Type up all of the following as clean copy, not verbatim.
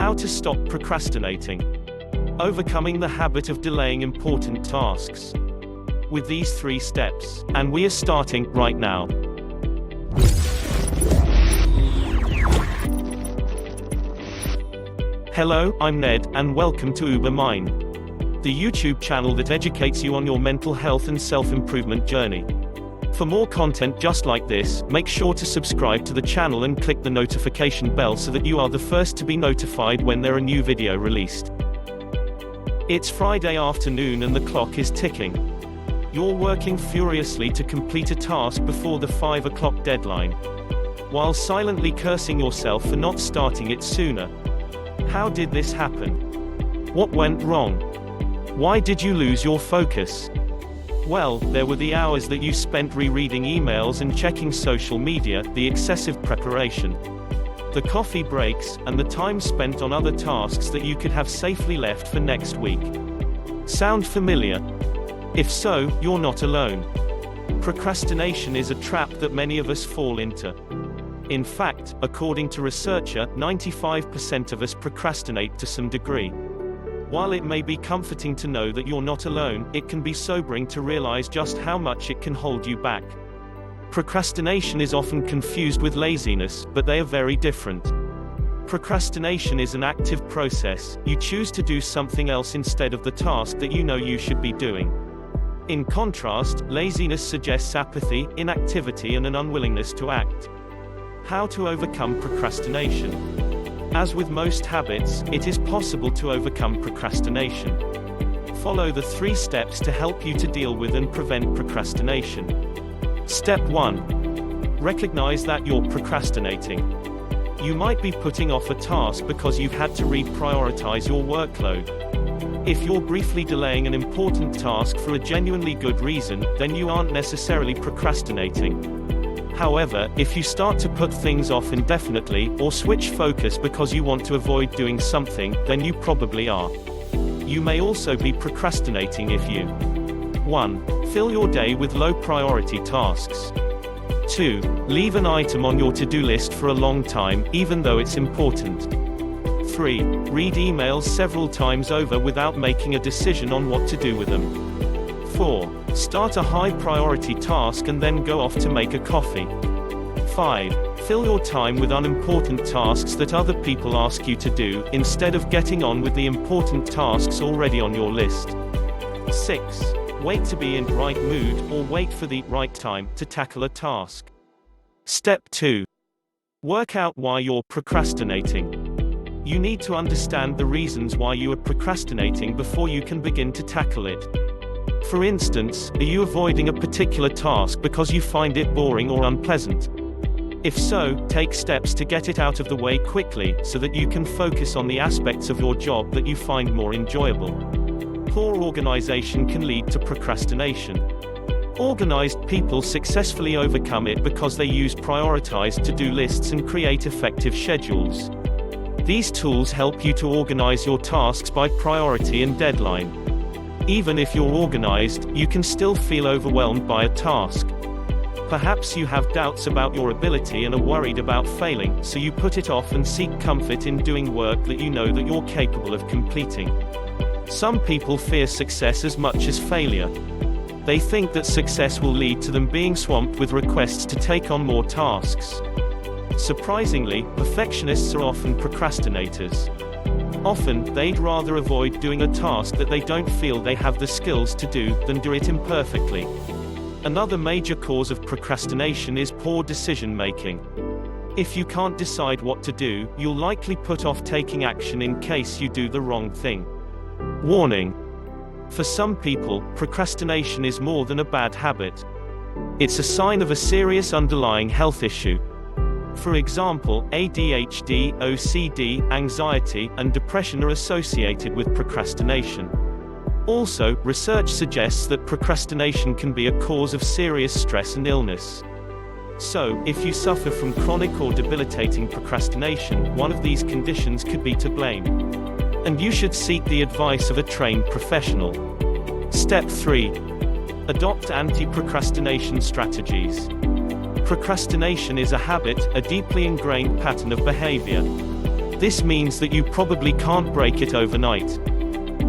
How to stop procrastinating. Overcoming the habit of delaying important tasks. With these 3 steps, and we are starting right now. Hello, I'm Ned, and welcome to Uber Mind, the YouTube channel that educates you on your mental health and self-improvement journey. For more content just like this, make sure to subscribe to the channel and click the notification bell so that you are the first to be notified when there are new video released. It's Friday afternoon and the clock is ticking. You're working furiously to complete a task before the 5 o'clock deadline, while silently cursing yourself for not starting it sooner. How did this happen? What went wrong? Why did you lose your focus? Well, there were the hours that you spent rereading emails and checking social media, the excessive preparation, the coffee breaks, and the time spent on other tasks that you could have safely left for next week. Sound familiar? If so, you're not alone. Procrastination is a trap that many of us fall into. In fact, according to researcher, 95% of us procrastinate to some degree. While it may be comforting to know that you're not alone, it can be sobering to realize just how much it can hold you back. Procrastination is often confused with laziness, but they are very different. Procrastination is an active process. You choose to do something else instead of the task that you know you should be doing. In contrast, laziness suggests apathy, inactivity, and an unwillingness to act. How to overcome procrastination. As with most habits, it is possible to overcome procrastination. Follow the 3 steps to help you to deal with and prevent procrastination. Step 1. Recognize that you're procrastinating. You might be putting off a task because you've had to reprioritize your workload. If you're briefly delaying an important task for a genuinely good reason, then you aren't necessarily procrastinating. However, if you start to put things off indefinitely, or switch focus because you want to avoid doing something, then you probably are. You may also be procrastinating if you 1. Fill your day with low-priority tasks. 2. Leave an item on your to-do list for a long time, even though it's important. 3. Read emails several times over without making a decision on what to do with them. 4. Start a high-priority task and then go off to make a coffee. 5. Fill your time with unimportant tasks that other people ask you to do, instead of getting on with the important tasks already on your list. 6. Wait to be in the right mood, or wait for the right time to tackle a task. Step 2. Work out why you're procrastinating. You need to understand the reasons why you are procrastinating before you can begin to tackle it. For instance, are you avoiding a particular task because you find it boring or unpleasant? If so, take steps to get it out of the way quickly, so that you can focus on the aspects of your job that you find more enjoyable. Poor organization can lead to procrastination. Organized people successfully overcome it because they use prioritized to-do lists and create effective schedules. These tools help you to organize your tasks by priority and deadline. Even if you're organized, you can still feel overwhelmed by a task. Perhaps you have doubts about your ability and are worried about failing, so you put it off and seek comfort in doing work that you know that you're capable of completing. Some people fear success as much as failure. They think that success will lead to them being swamped with requests to take on more tasks. Surprisingly, perfectionists are often procrastinators. Often, they'd rather avoid doing a task that they don't feel they have the skills to do, than do it imperfectly. Another major cause of procrastination is poor decision-making. If you can't decide what to do, you'll likely put off taking action in case you do the wrong thing. Warning. For some people, procrastination is more than a bad habit. It's a sign of a serious underlying health issue. For example, ADHD, OCD, anxiety, and depression are associated with procrastination. Also, research suggests that procrastination can be a cause of serious stress and illness. So, if you suffer from chronic or debilitating procrastination, one of these conditions could be to blame. And you should seek the advice of a trained professional. Step 3. Adopt anti-procrastination strategies. Procrastination is a habit, a deeply ingrained pattern of behavior. This means that you probably can't break it overnight.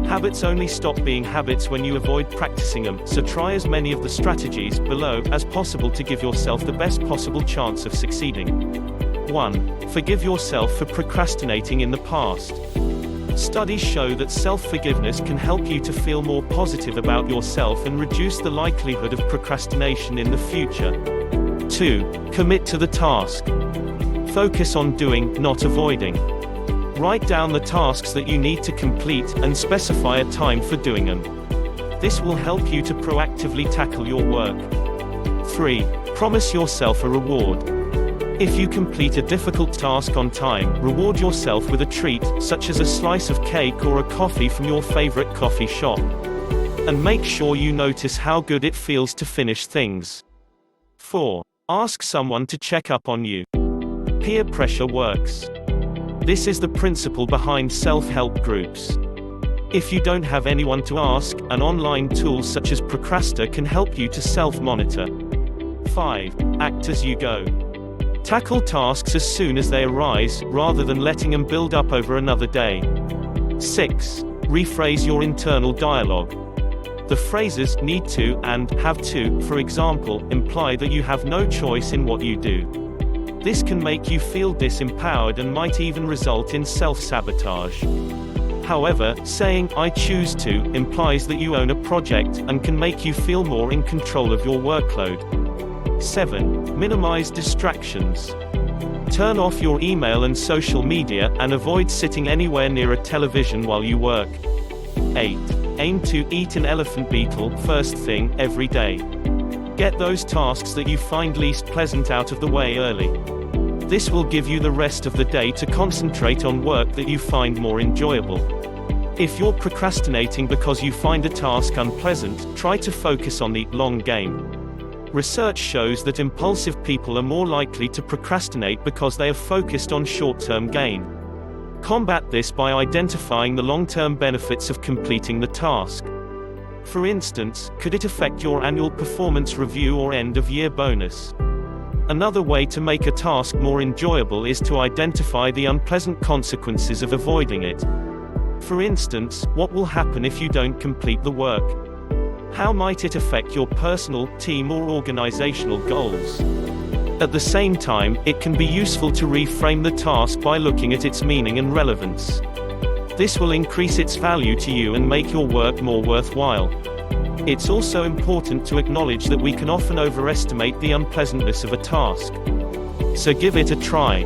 Habits only stop being habits when you avoid practicing them, so try as many of the strategies below as possible to give yourself the best possible chance of succeeding. 1. Forgive yourself for procrastinating in the past. Studies show that self-forgiveness can help you to feel more positive about yourself and reduce the likelihood of procrastination in the future. 2. Commit to the task. Focus on doing, not avoiding. Write down the tasks that you need to complete, and specify a time for doing them. This will help you to proactively tackle your work. 3. Promise yourself a reward. If you complete a difficult task on time, reward yourself with a treat, such as a slice of cake or a coffee from your favorite coffee shop. And make sure you notice how good it feels to finish things. 4. Ask someone to check up on you. Peer pressure works. This is the principle behind self-help groups. If you don't have anyone to ask, an online tool such as Procrastinate can help you to self-monitor. 5. Act as you go. Tackle tasks as soon as they arise, rather than letting them build up over another day. 6. Rephrase your internal dialogue. The phrases need to and have to, for example, imply that you have no choice in what you do. This can make you feel disempowered and might even result in self-sabotage. However, saying, "I choose to," implies that you own a project, and can make you feel more in control of your workload. 7. Minimize distractions. Turn off your email and social media, and avoid sitting anywhere near a television while you work. 8. Aim to eat an elephant beetle first thing every day. Get those tasks that you find least pleasant out of the way early. This will give you the rest of the day to concentrate on work that you find more enjoyable. If you're procrastinating because you find a task unpleasant, try to focus on the long game. Research shows that impulsive people are more likely to procrastinate because they are focused on short-term gain. Combat this by identifying the long-term benefits of completing the task. For instance, could it affect your annual performance review or end-of-year bonus? Another way to make a task more enjoyable is to identify the unpleasant consequences of avoiding it. For instance, what will happen if you don't complete the work? How might it affect your personal, team or organizational goals? At the same time, it can be useful to reframe the task by looking at its meaning and relevance. This will increase its value to you and make your work more worthwhile. It's also important to acknowledge that we can often overestimate the unpleasantness of a task. So give it a try.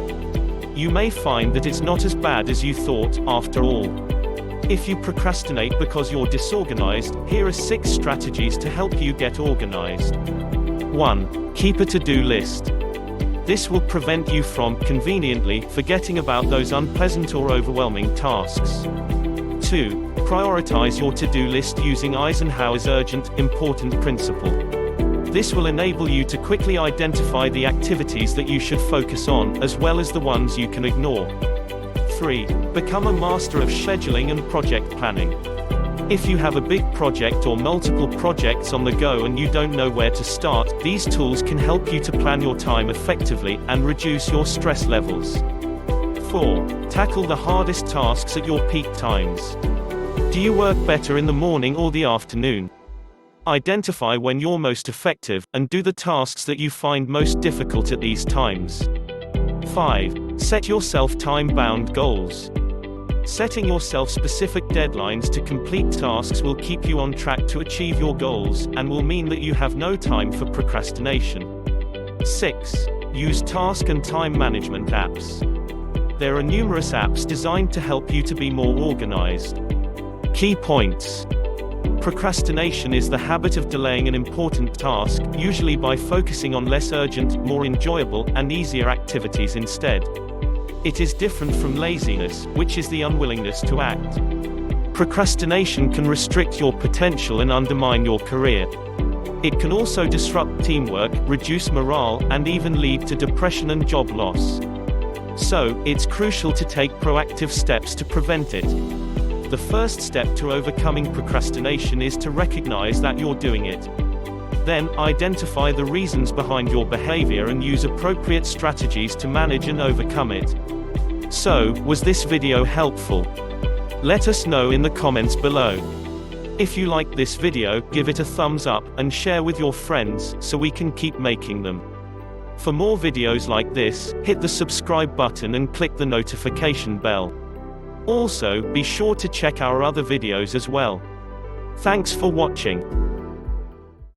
You may find that it's not as bad as you thought, after all. If you procrastinate because you're disorganized, here are 6 strategies to help you get organized. 1. Keep a to-do list. This will prevent you from, conveniently, forgetting about those unpleasant or overwhelming tasks. 2. Prioritize your to-do list using Eisenhower's urgent, important principle. This will enable you to quickly identify the activities that you should focus on, as well as the ones you can ignore. 3. Become a master of scheduling and project planning. If you have a big project or multiple projects on the go and you don't know where to start, these tools can help you to plan your time effectively and reduce your stress levels. 4. Tackle the hardest tasks at your peak times. Do you work better in the morning or the afternoon? Identify when you're most effective, and do the tasks that you find most difficult at these times. 5. Set yourself time-bound goals. Setting yourself specific deadlines to complete tasks will keep you on track to achieve your goals, and will mean that you have no time for procrastination. 6. Use task and time management apps. There are numerous apps designed to help you to be more organized. Key points. Procrastination is the habit of delaying an important task, usually by focusing on less urgent, more enjoyable, and easier activities instead. It is different from laziness, which is the unwillingness to act. Procrastination can restrict your potential and undermine your career. It can also disrupt teamwork, reduce morale, and even lead to depression and job loss. So, it's crucial to take proactive steps to prevent it. The first step to overcoming procrastination is to recognize that you're doing it. Then, identify the reasons behind your behavior and use appropriate strategies to manage and overcome it. So, was this video helpful? Let us know in the comments below. If you like this video, give it a thumbs up, and share with your friends, so we can keep making them. For more videos like this, hit the subscribe button and click the notification bell. Also, be sure to check our other videos as well. Thanks for watching.